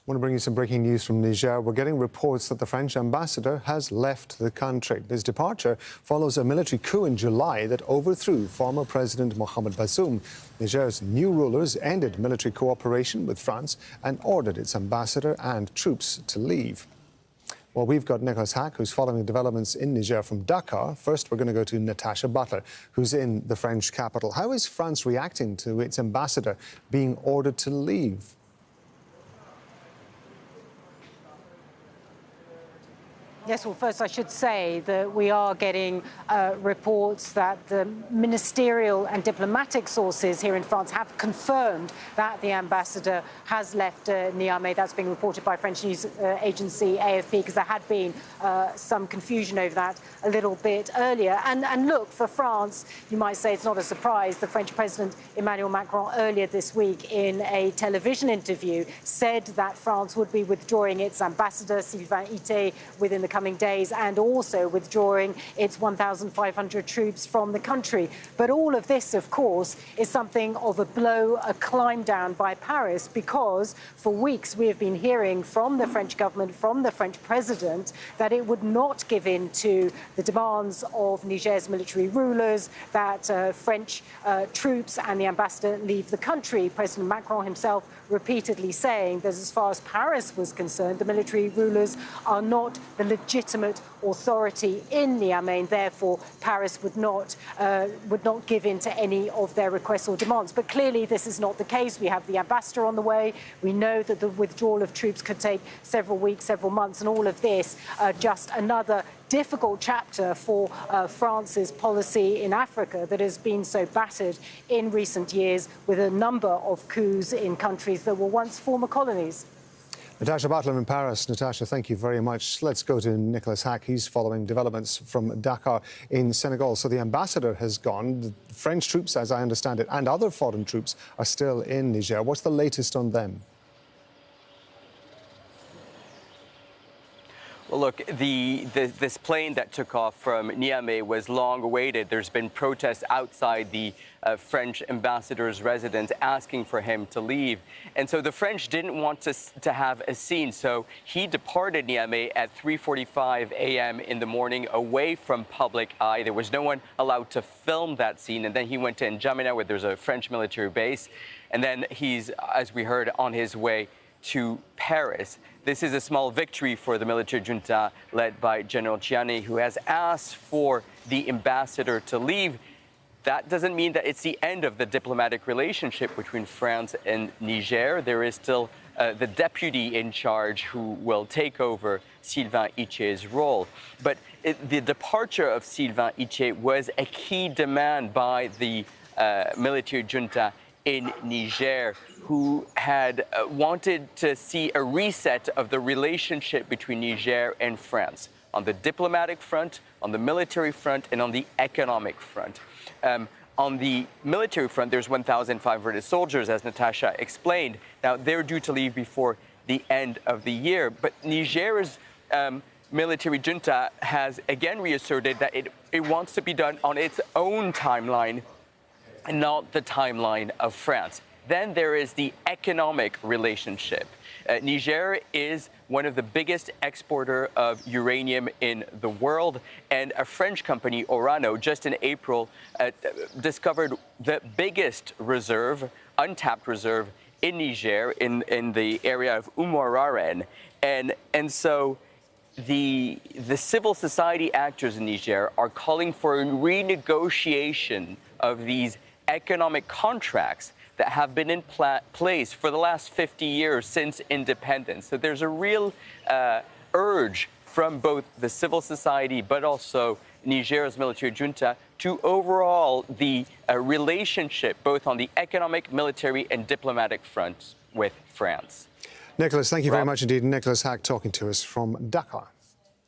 I want to bring you some breaking news from Niger. We're getting reports that the French ambassador has left the country. His departure follows a military coup in July that overthrew former President Mohamed Bazoum. Niger's new rulers ended military cooperation with France and ordered its ambassador and troops to leave. Well, we've got Nicolas Haque, who's following developments in Niger from Dakar. First, we're going to go to Natacha Butler, who's in the French capital. How is France reacting to its ambassador being ordered to leave? Yes, well, first I should say that we are getting reports that the ministerial and diplomatic sources here in France have confirmed that the ambassador has left Niamey. That's being reported by French news agency AFP, because there had been some confusion over that a little bit earlier. And look, for France, you might say it's not a surprise. The French President Emmanuel Macron earlier this week in a television interview said that France would be withdrawing its ambassador, Sylvain Ité, within the coming days, and also withdrawing its 1,500 troops from the country. But all of this, of course, is something of a blow, a climb down by Paris, because for weeks we have been hearing from the French government, from the French president, that it would not give in to the demands of Niger's military rulers, that French troops and the ambassador leave the country. President Macron himself repeatedly saying that as far as Paris was concerned, the military rulers are not the legitimate authority in Niamey, and therefore Paris would not give in to any of their requests or demands. But clearly this is not the case. We have the ambassador on the way. We know that the withdrawal of troops could take several weeks, several months, and all of this just another difficult chapter for France's policy in Africa that has been so battered in recent years, with a number of coups in countries that were once former colonies. Natacha Butler in Paris. Natasha, thank you very much. Let's go to Nicolas Haque. He's following developments from Dakar in Senegal. So the ambassador has gone. The French troops, as I understand it, and other foreign troops are still in Niger. What's the latest on them? Well, look, this plane that took off from Niamey was long awaited. There's been protests outside the French ambassador's residence asking for him to leave. And so the French didn't want to have a scene. So he departed Niamey at 3:45 a.m. in the morning, away from public eye. There was no one allowed to film that scene. And then he went to N'Djamena, where there's a French military base. And then he's, as we heard, on his way to Paris. This is a small victory for the military junta led by General Chiani, who has asked for the ambassador to leave. That doesn't mean that it's the end of the diplomatic relationship between France and Niger. There is still the deputy in charge who will take over Sylvain Ité's role. But the departure of Sylvain Ité was a key demand by the military junta in Niger, who had wanted to see a reset of the relationship between Niger and France on the diplomatic front, on the military front, and on the economic front. On the military front, there's 1,500 soldiers, as Natacha explained. Now, they're due to leave before the end of the year, but Niger's military junta has again reasserted that it wants to be done on its own timeline, and not the timeline of France. Then there is the economic relationship. Niger is one of the biggest exporter of uranium in the world, and a French company, Orano, just in April, discovered the biggest reserve, untapped reserve, in Niger, in the area of Oumararen. And so the civil society actors in Niger are calling for a renegotiation of these economic contracts that have been in place for the last 50 years since independence. So there's a real urge from both the civil society but also Niger's military junta to overhaul the relationship both on the economic, military and diplomatic fronts with France. Nicolas, thank you very much indeed. Nicolas Haque talking to us from Dakar.